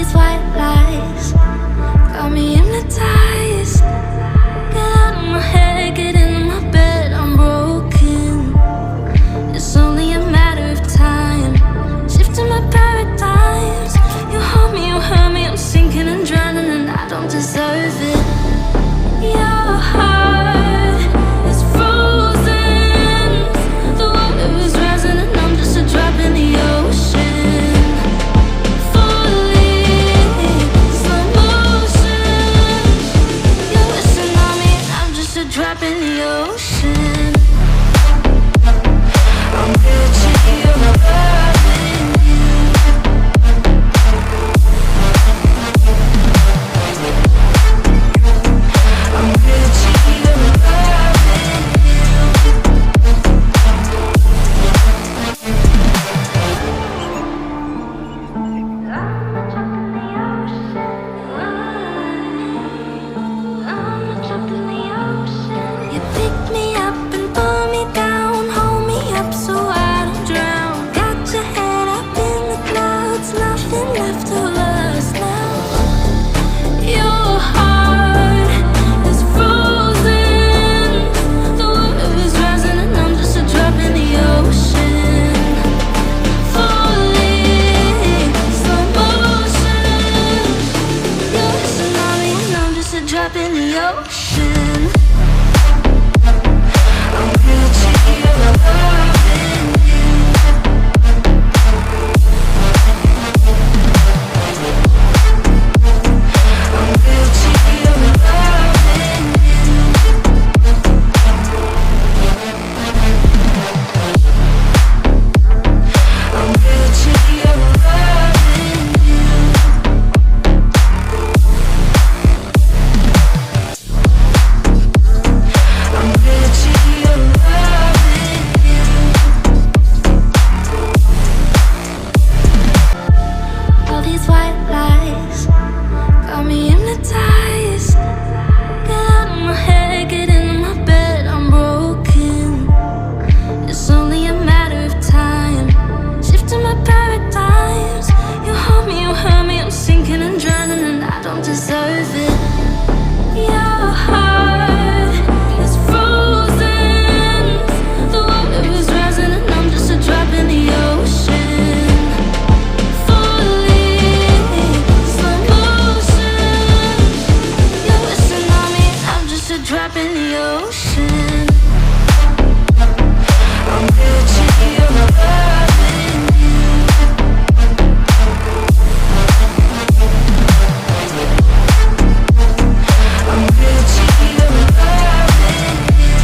these white lies got me hypnotized. Get out of my head, get into my bed, I'm broken. It's only a matter of time, shifting my paradigms. You hold me, you hurt me, I'm sinking and drowning, and I don't deserve it. Your heart is frozen, the water is rising and I'm just a drop in the ocean. Falling, slow motion, you're wishing on me and I'm just a drop in the ocean. I'm guilty of loving you. I'm guilty of loving you. You pick me up and pull me down, hold me up so I don't drown. Got your head up in the clouds, nothing left of us now. Your heart is frozen, the water is rising and I'm just a drop in the ocean. Falling, slow motion, you're wishing on me and I'm just a drop in the ocean. I'm guilty of loving you. I'm guilty of loving you. I'm guilty of loving you. I'm guilty of loving you. All these white lies got me hypnotized. Get out of my head, get into my bed, I'm broken. It's only a matter of time, shifting my paradigms. You hold me, you hurt me, I'm sinking and drowning, and I don't deserve it. Your heart is frozen, the water is rising and I'm just a drop in the ocean. Falling, slow motion, you're wishing on me and I'm just a drop in the ocean. I'm guilty of loving you. I'm guilty of loving you.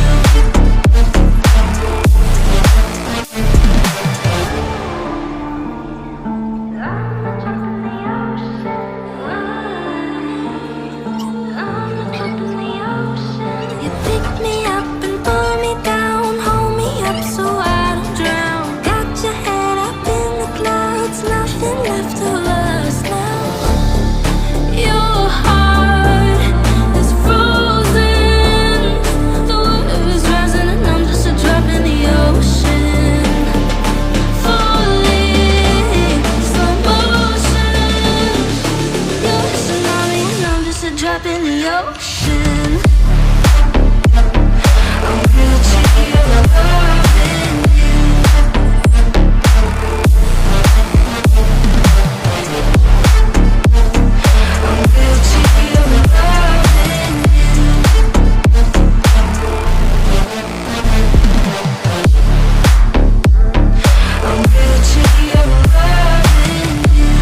You pick me up and pull me down, hold me up so I don't drown. Got your head up in the clouds, nothing left of us now. Your heart is frozen, the water is rising and I'm just a drop in the ocean. Falling, slow motion, you're wishing on me and I'm just a drop in the ocean. I'm guilty of loving you. I'm guilty of loving you. I'm guilty of loving you.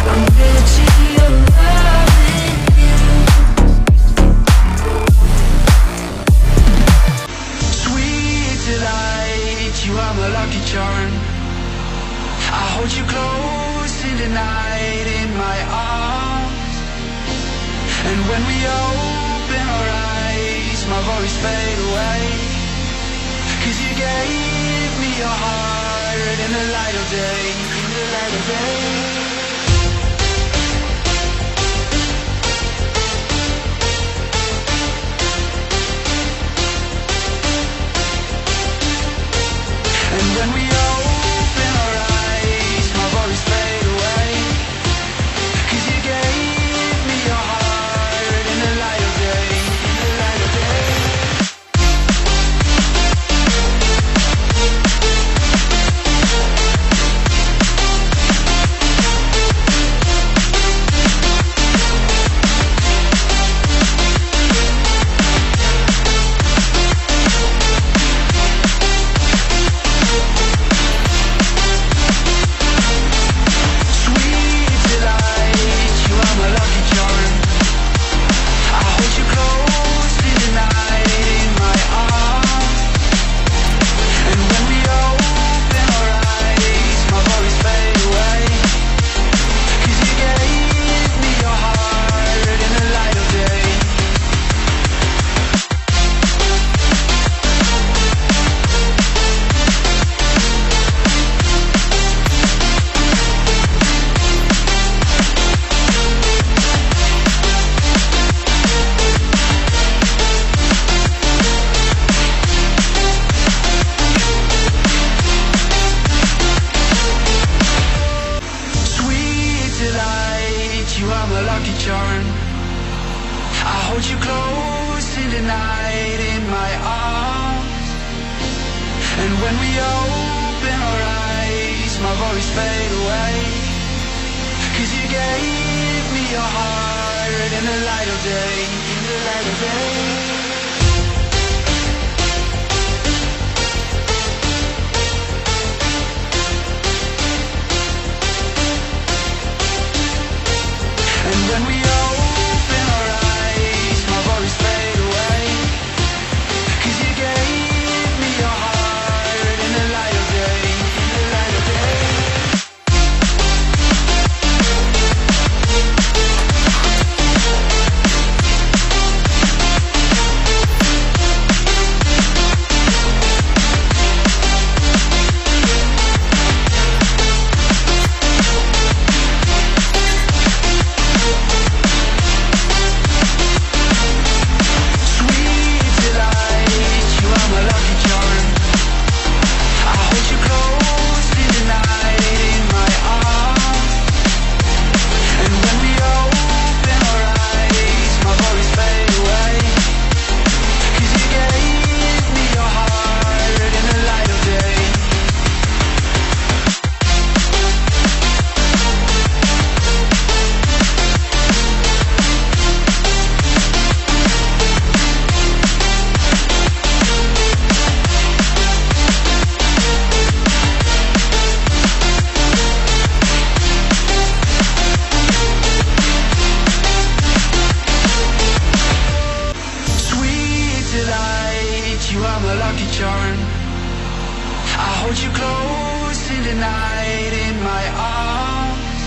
I'm guilty of loving you. Sweet delight, you are my lucky charm. I hold you close in the night in my arms. And when we open our eyes, my worries fade away. 'Cause you gave me your heart in the light of day, in the light of day. open our eyes, my worries fade away. 'Cause you gave me your heart in the light of day, in the light of day. And when we open our eyes, my worries fade away. 'Cause you gave me your heart in the light of day, in the light of day. You are my lucky charm. I hold you close in the night in my arms.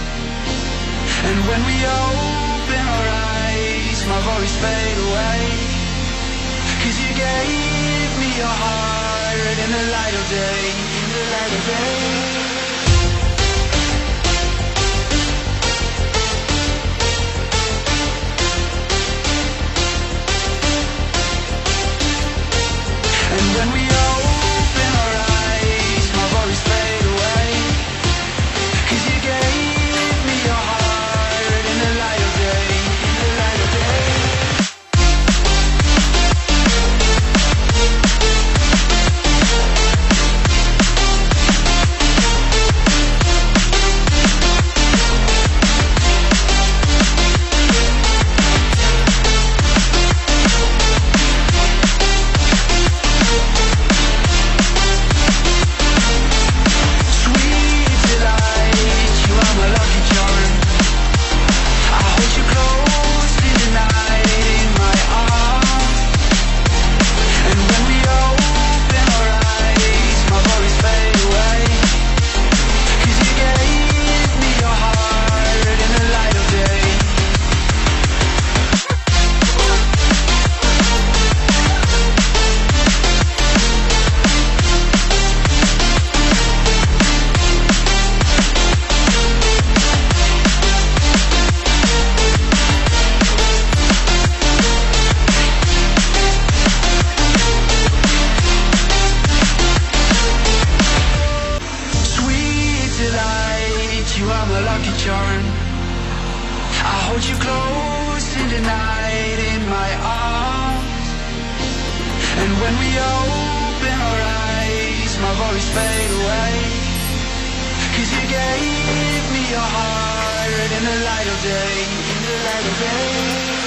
And when we open our eyes, my worries fade away. 'Cause you gave me your heart in the light of day, in the light of day. When we open our eyes, my worries fade away. 'Cause you gave me your heart in the light of day, in the light of day. You are my lucky charm. I hold you close in the night in my arms. And when we open our eyes, my worries fade away. 'Cause you gave me your heart in the light of day, in the light of day.